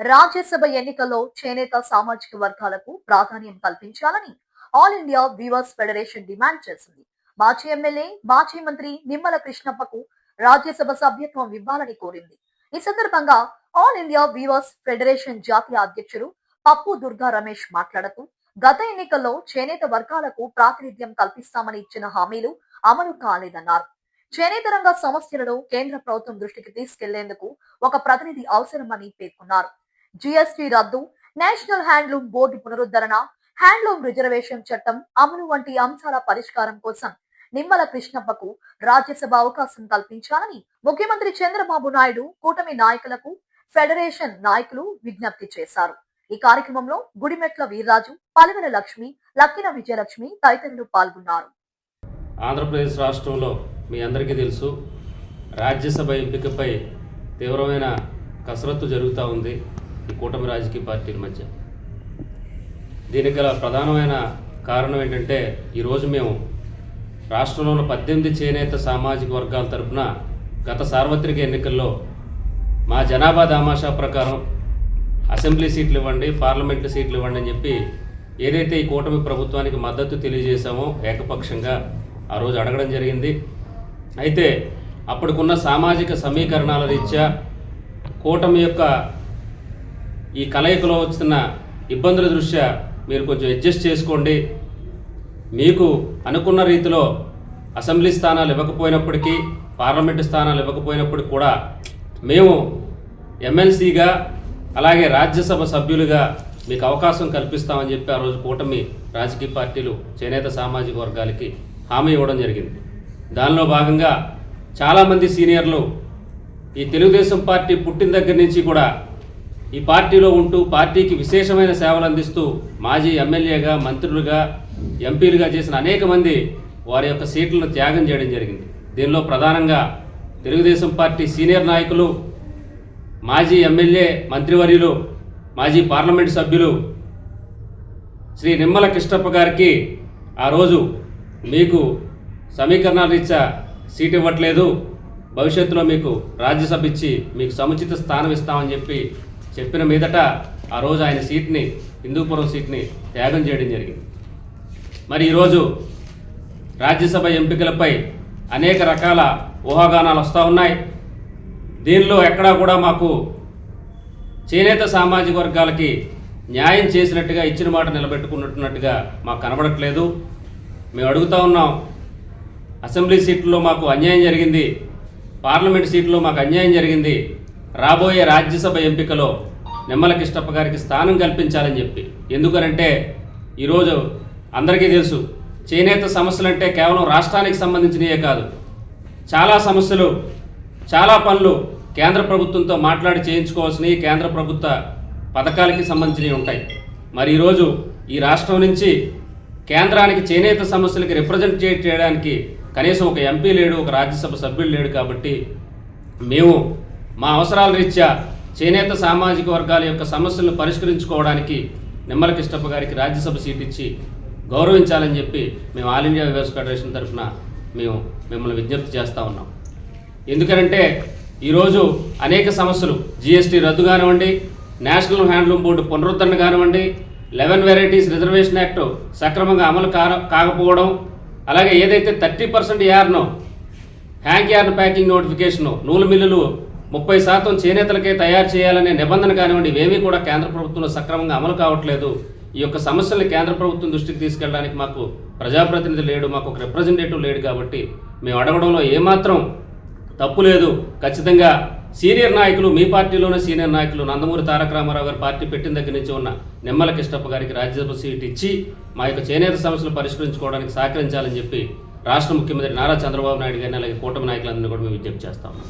రాజ్యసభ ఎన్నికల్లో చేనేత సామాజిక వర్గాలకు ప్రాధాన్యం కల్పించాలని all India weavers federation demand చేసింది. మాజీ ఎమ్మెల్యే, మాజీ మంత్రి నిమ్మల కృష్ణప్పకు రాజ్యసభ సభ్యత్వం ఇవ్వాలని కోరింది. ఈ సందర్భంగా ఆల్ ఇండియా వీవర్స్ ఫెడరేషన్ జాతీయ అధ్యక్షుడు పప్పు దుర్గా రమేష్ మాట్లాడుతూ, గత ఎన్నికల్లో చేనేత వర్గాలకు ప్రాతినిధ్యం కల్పిస్తామని ఇచ్చిన హామీలు అమలు కాలేదన్నారు. చేనేత రంగ సమస్యలను కేంద్ర ప్రభుత్వం దృష్టికి తీసుకెళ్లేందుకు ఒక ప్రతినిధి అవసరమని పేర్కొన్నారు. జీఎస్టీ రద్దు, నేషనల్ హ్యాండ్లూమ్ బోర్డు పునరుద్ధరణ, హ్యాండ్లూమ్ రిజర్వేషన్ చట్టం అమలు వంటి అంశాల పరిష్కారం కోసం నిమ్మల కృష్ణప్పకు రాజ్యసభ అవకాశం కల్పించాలని ముఖ్యమంత్రి చంద్రబాబు నాయుడు కూటమి నాయకులకు, ఫెడరేషన్ నాయకులు విజ్ఞప్తి చేశారు. ఈ కార్యక్రమంలో గుడిమెట్ల వీర్రాజు, పలివెల లక్ష్మి, లక్కిన విజయలక్ష్మి తదితరులు పాల్గొన్నారు. ఆంధ్రప్రదేశ్ రాష్ట్రంలో మీ అందరికీ తెలుసు, రాజ్యసభ ఎంపికపై తీవ్రమైన కసరత్తు జరుగుతూ ఉంది ఈ కూటమి రాజకీయ పార్టీల మధ్య. దీనికి గల ప్రధానమైన కారణం ఏంటంటే, ఈరోజు మేము రాష్ట్రంలో ఉన్న 18 చేనేత సామాజిక వర్గాల తరఫున గత సార్వత్రిక ఎన్నికల్లో మా జనాభా దామాషా ప్రకారం అసెంబ్లీ సీట్లు ఇవ్వండి, పార్లమెంటు సీట్లు ఇవ్వండి అని చెప్పి ఏదైతే ఈ కూటమి ప్రభుత్వానికి మద్దతు తెలియజేశామో ఏకపక్షంగా ఆ రోజు అడగడం జరిగింది. అయితే అప్పటికున్న సామాజిక సమీకరణాల రీత్యా కూటమి యొక్క ఈ కలయికలో వస్తున్న ఇబ్బందుల దృష్ట్యా మీరు కొంచెం అడ్జస్ట్ చేసుకోండి, మీకు అనుకున్న రీతిలో అసెంబ్లీ స్థానాలు ఇవ్వకపోయినప్పటికీ, పార్లమెంటు స్థానాలు ఇవ్వకపోయినప్పటికీ కూడా మేము ఎమ్మెల్సీగా అలాగే రాజ్యసభ సభ్యులుగా మీకు అవకాశం కల్పిస్తామని చెప్పి ఆ రోజు కూటమి రాజకీయ పార్టీలు చేనేత సామాజిక వర్గాలకి హామీ ఇవ్వడం జరిగింది. దానిలో భాగంగా చాలామంది సీనియర్లు ఈ తెలుగుదేశం పార్టీ పుట్టిన దగ్గర నుంచి కూడా ఈ పార్టీలో ఉంటూ పార్టీకి విశేషమైన సేవలు అందిస్తూ మాజీ ఎమ్మెల్యేగా, మంత్రులుగా, ఎంపీలుగా చేసిన అనేక మంది వారి యొక్క సీట్లను త్యాగం చేయడం జరిగింది. దీనిలో ప్రధానంగా తెలుగుదేశం పార్టీ సీనియర్ నాయకులు, మాజీ ఎమ్మెల్యే, మంత్రివర్యులు, మాజీ పార్లమెంటు సభ్యులు శ్రీ నిమ్మల కృష్ణప్ప గారికి ఆ రోజు మీకు సమీకరణాల రీత్యా సీట్ ఇవ్వట్లేదు, భవిష్యత్తులో మీకు రాజ్యసభ ఇచ్చి మీకు సముచిత స్థానం ఇస్తామని చెప్పిన మీదట ఆ రోజు ఆయన సీట్ని, హిందూపురం సీట్ని త్యాగం చేయడం జరిగింది. మరి ఈరోజు రాజ్యసభ ఎంపికలపై అనేక రకాల ఊహాగానాలు వస్తూ ఉన్నాయి. దీనిలో ఎక్కడా కూడా మాకు చేనేత సామాజిక వర్గాలకి న్యాయం చేసినట్టుగా, ఇచ్చిన మాట నిలబెట్టుకున్నట్టుగా మాకు కనబడట్లేదు. మేము అడుగుతూ ఉన్నాం, అసెంబ్లీ సీట్లలో మాకు అన్యాయం జరిగింది, పార్లమెంట్ సీట్లో మాకు అన్యాయం జరిగింది, రాబోయే రాజ్యసభ ఎంపికలో నిమ్మల కృష్ణప్ప గారికి స్థానం కల్పించాలని చెప్పి. ఎందుకనంటే ఈరోజు అందరికీ తెలుసు, చేనేత సమస్యలు అంటే కేవలం రాష్ట్రానికి సంబంధించినవే కాదు, చాలా సమస్యలు, చాలా పనులు కేంద్ర ప్రభుత్వంతో మాట్లాడి చేయించుకోవాల్సినవి, కేంద్ర ప్రభుత్వ పథకాలకి సంబంధించినవి ఉంటాయి. మరి ఈరోజు ఈ రాష్ట్రం నుంచి కేంద్రానికి చేనేత సమస్యలకి రిప్రజెంట్ చేయడానికి కనీసం ఒక ఎంపీ లేడు, ఒక రాజ్యసభ సభ్యుడు లేడు. కాబట్టి మేము మా అవసరాల రీత్యా చేనేత సామాజిక వర్గాల యొక్క సమస్యలను పరిష్కరించుకోవడానికి నిమ్మల కృష్ణప్ప గారికి రాజ్యసభ సీట్ ఇచ్చి గౌరవించాలని చెప్పి మేము ఆల్ ఇండియా వీవర్స్ ఫెడరేషన్ తరఫున మేము మిమ్మల్ని విజ్ఞప్తి చేస్తూ ఉన్నాం. ఎందుకంటే ఈరోజు అనేక సమస్యలు, జీఎస్టీ రద్దు కానివ్వండి, నేషనల్ హ్యాండ్లూమ్ బోర్డు పునరుద్ధరణ కానివ్వండి, 11 వెరైటీస్ రిజర్వేషన్ యాక్ట్ సక్రమంగా అమలు కాకపోవడం, అలాగే ఏదైతే 30% yarn hank yarn packing notification, నూలు మిల్లులు 30% చేనేతలకే తయారు చేయాలనే నిబంధన కానివ్వండి, ఇవేమీ కూడా కేంద్ర ప్రభుత్వంలో సక్రమంగా అమలు కావట్లేదు. ఈ యొక్క సమస్యల్ని కేంద్ర ప్రభుత్వం దృష్టికి తీసుకెళ్ళడానికి మాకు ప్రజాప్రతినిధి లేడు, మాకు ఒక రిప్రజెంటేటివ్ లేడు. కాబట్టి మేము అడగడంలో ఏమాత్రం తప్పు లేదు. ఖచ్చితంగా సీనియర్ నాయకులు, మీ పార్టీలోనే సీనియర్ నాయకులు, నందమూరి తారక రామారావు గారు పార్టీ పెట్టిన దగ్గర నుంచి ఉన్న నిమ్మల కృష్ణప్ప గారికి రాజ్యసభ సీట్ ఇచ్చి మా యొక్క చేనేత సమస్యలు పరిష్కరించుకోవడానికి సహకరించాలని చెప్పి రాష్ట్ర ముఖ్యమంత్రి నారా చంద్రబాబు నాయుడు గారిని, అలాగే కూటమి నాయకులందరినీ కూడా మేము విజ్ఞప్తి చేస్తాము.